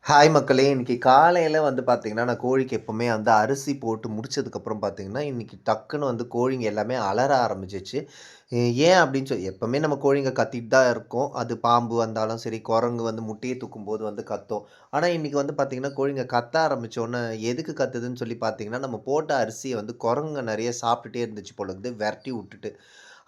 Hi மக்களே! இன்னைக்கு காலையில வந்து பார்த்தீங்கன்னா, நான் கோழிக்கு எப்பவுமே வந்து அரிசி போட்டு முடிச்சதுக்கப்புறம் பார்த்தீங்கன்னா, இன்னைக்கு டக்குன்னு வந்து கோழிங்க எல்லாமே அலற ஆரம்பிச்சுச்சு. ஏன் அப்படின்னு எப்பவுமே நம்ம கோழிங்க கத்திட்டு தான் இருக்கும். அது பாம்பு வந்தாலும் சரி, குரங்கு வந்து முட்டைய தூக்கும்போது வந்து கத்தும். ஆனா, இன்னைக்கு வந்து பார்த்தீங்கன்னா, கோழிங்க கத்த ஆரம்பிச்சோனே, எதுக்கு கத்துதுன்னு சொல்லி பார்த்தீங்கன்னா, நம்ம போட்ட அரிசிய வந்து குரங்குங்க நெறைய சாப்பிட்டுட்டே இருந்துச்சு போல இருக்குது, வெரட்டி விட்டுட்டு.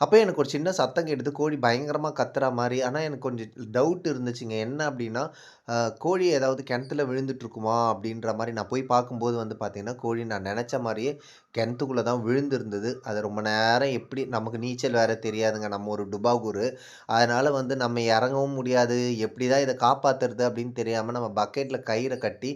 அப்ப எனக்கு ஒரு சின்ன சத்தம் கேட்டது. கோழி பயங்கரமா கத்துறா மாரி. ஆனா, எனக்கு கொஞ்சம் டவுட் இருந்துச்சுங்க. என்ன அப்டின்னா, அ கோழி ஏதாவது கிணத்துல விழுந்துட்டுருக்குமா? அப்டின்ற மாரி நான் போய் பார்க்கும்போது வந்து பார்த்தீங்கன்னா, கோழி நான் நெனச்ச மாரியே கிணத்துக்குள்ள தான் விழுந்திருந்தது. அது ரொம்ப நேரம் எப்டி நமக்கு நீச்சல் வேற தெரியாதுங்க. நம்ம ஒரு டுபாகூரு. அதனால வந்து நம்ம இறங்கவும் முடியாது. எப்டி தான் இத காப்பாத்துறது அப்டின்னு தெரியாம நம்ம பக்கெட்ல கயிற கட்டி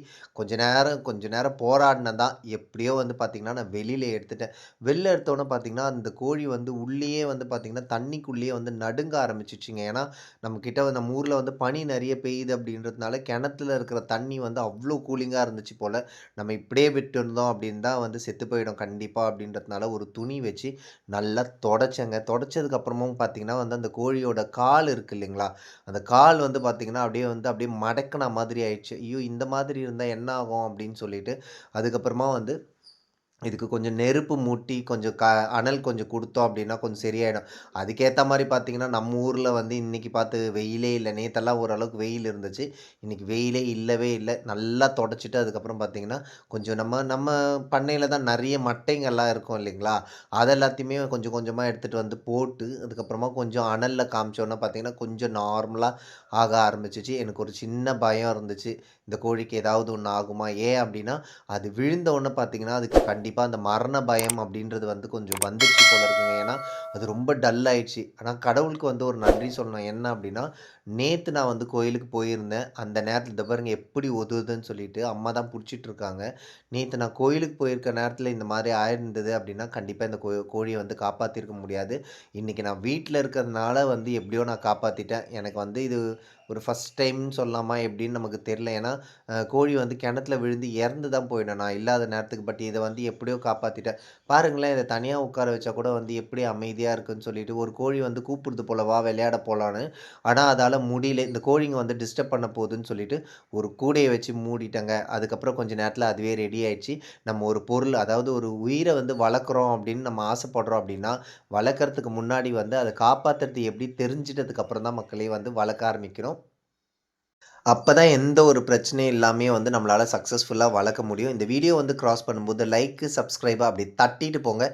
கொஞ்ச நேரம் போராடினேன் தான். எப்டியோ வந்து பார்த்தீங்கன்னா, நான் வெளில எடுத்துட்டேன். வெளில எடுத்தோனே பார்த்தீங்கன்னா, அந்த கோழி வந்து உள்ளேயே வந்து பார்த்தீங்கன்னா, தண்ணிக்குள்ளேயே வந்து நடுங்க ஆரம்பிச்சுச்சுங்க. ஏன்னா, நம்ம ஊர்ல வந்து பனி நெறைய பெய்யுது அப்படின்றதுனால, கிணத்துல இருக்கிற தண்ணி வந்து அவ்ளோ கூலிங்கா இருந்துச்சு போல. நம்ம இப்படியே விட்டிருந்தோம் அப்படின்னு தான் வந்து செத்து போயிடும் கண்டிப்பா அப்படின்றதுனால, ஒரு துணி வச்சு நல்லா தொடச்சேங்க. தொடச்சதுக்கு அப்புறமும் பார்த்தீங்கன்னா வந்து, அந்த கோழியோட கால் இருக்கு இல்லைங்களா? அந்த கால் வந்து பார்த்தீங்கன்னா, அப்படியே மடக்குன மாதிரி ஆயிடுச்சு. ஐயோ! இந்த மாதிரி இருந்தா என்ன ஆகும் அப்படின்னு சொல்லிட்டு, அதுக்கப்புறமா வந்து இதுக்கு கொஞ்சம் நெருப்பு மூட்டி, கொஞ்சம் அனல் கொஞ்சம் குடுத்தோம் அப்டின்னா, கொஞ்சம் சரியாயிடும். அதுக்கேத்த மாரி பார்த்தீங்கன்னா, நம்ம ஊர்ல வந்து இன்னைக்கு பார்த்து வெயிலே இல்ல. நேத்தெல்லாம் ஓரளவுக்கு வெயில் இருந்துச்சு. இன்னைக்கு வெயிலே இல்லவே இல்ல. நல்லா தொடச்சுட்டு அதுக்கப்புறம் பார்த்தீங்கன்னா, கொஞ்சம் நம்ம நம்ம பண்ணையில தான் நெறைய மட்டைங்கள்லாம் இருக்கும் இல்லைங்களா? அத எல்லாத்தையுமே கொஞ்சம் கொஞ்சமா எடுத்துட்டு வந்து போட்டு, அதுக்கப்புறமா கொஞ்சம் அனல்ல காமிச்சோனே பார்த்தீங்கன்னா, கொஞ்சம் நார்மலா ஆக ஆரம்பிச்சுச்சு. எனக்கு ஒரு சின்ன பயம் இருந்துச்சு. இந்த கோழிக்கு ஏதாவது ஒண்ணு ஆகுமா? ஏன் அப்டின்னா, அது விழுந்த உடனே பார்த்தீங்கன்னா, அதுக்கு கண்டிப்பா அந்த மரண பயம் அப்படின்றது வந்து கொஞ்சம் வந்துருச்சு போல இருக்குங்க. ஏன்னா, அது ரொம்ப டல் ஆயிடுச்சு. ஆனா கடவுளுக்கு வந்து ஒரு நன்றி சொல்லணும். என்ன அப்படின்னா, நேத்து நான் வந்து கோயிலுக்கு போயிருந்தேன். அந்த நேரத்தில இத பாருங்க எப்படி உதவுதுன்னு சொல்லிட்டு, அம்மா தான் புடிச்சிட்டு இருக்காங்க. நேத்து நான் கோயிலுக்கு போயிருக்க நேரத்தில இந்த மாரி ஆயிருந்தது அப்படின்னா, கண்டிப்பா இந்த கோழிய வந்து காப்பாத்தியிருக்க முடியாது. இன்னைக்கு நான் வீட்ல இருக்கிறதுனால வந்து எப்படியோ நான் காப்பாத்திட்டேன். எனக்கு வந்து இது ஒரு ஃபர்ஸ்ட் டைம்ன்னு சொல்லலாமா எப்படின்னு நமக்கு தெரியல. ஏன்னா, கோழி வந்து கிணத்துல விழுந்து இறந்து தான் போயிடும் நான் இல்லாத நேரத்துக்கு. பட் இத வந்து எப்படியோ காப்பாத்திட்டேன். பாருங்களேன் இத தனியா உட்கார வச்சா கூட வந்து எப்படி அமைதியா இருக்குன்னு சொல்லிட்டு, ஒரு கோழி வந்து கூப்பிடுது போல, "வா விளையாட போலான்னு." ஆனா அதால முடியல. இந்த கோழிங்க வந்து டிஸ்டர்ப் பண்ண போகுதுன்னு சொல்லிட்டு, ஒரு கூடைய வச்சு மூடிட்டேங்க. அதுக்கப்புறம் கொஞ்ச நேரத்துல அதுவே ரெடி ஆயிடுச்சு. நம்ம ஒரு பொருள் அதாவது ஒரு உயிர வந்து வளர்க்குறோம் அப்படின்னு நம்ம ஆசைப்படுறோம் அப்படின்னா, வளர்க்கறதுக்கு முன்னாடி வந்து அத காப்பாத்துறது எப்படி தெரிஞ்சுட்டதுக்கு அப்புறம் தான் மக்களே வந்து வளர்க்க ஆரம்பிக்கணும். அப்பதான் எந்த ஒரு பிரச்சனையும் இல்லாமயே வந்து நம்மளால சக்சஸ்ஃபுல்லா வளர்க்க முடியும். இந்த வீடியோ வந்து கிராஸ் பண்ணும்போது லைக், சப்ஸ்கிரைப் அப்படி தட்டிட்டு போங்க.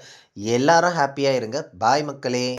எல்லாரும் ஹேப்பியா இருங்க. பாய் மக்களே!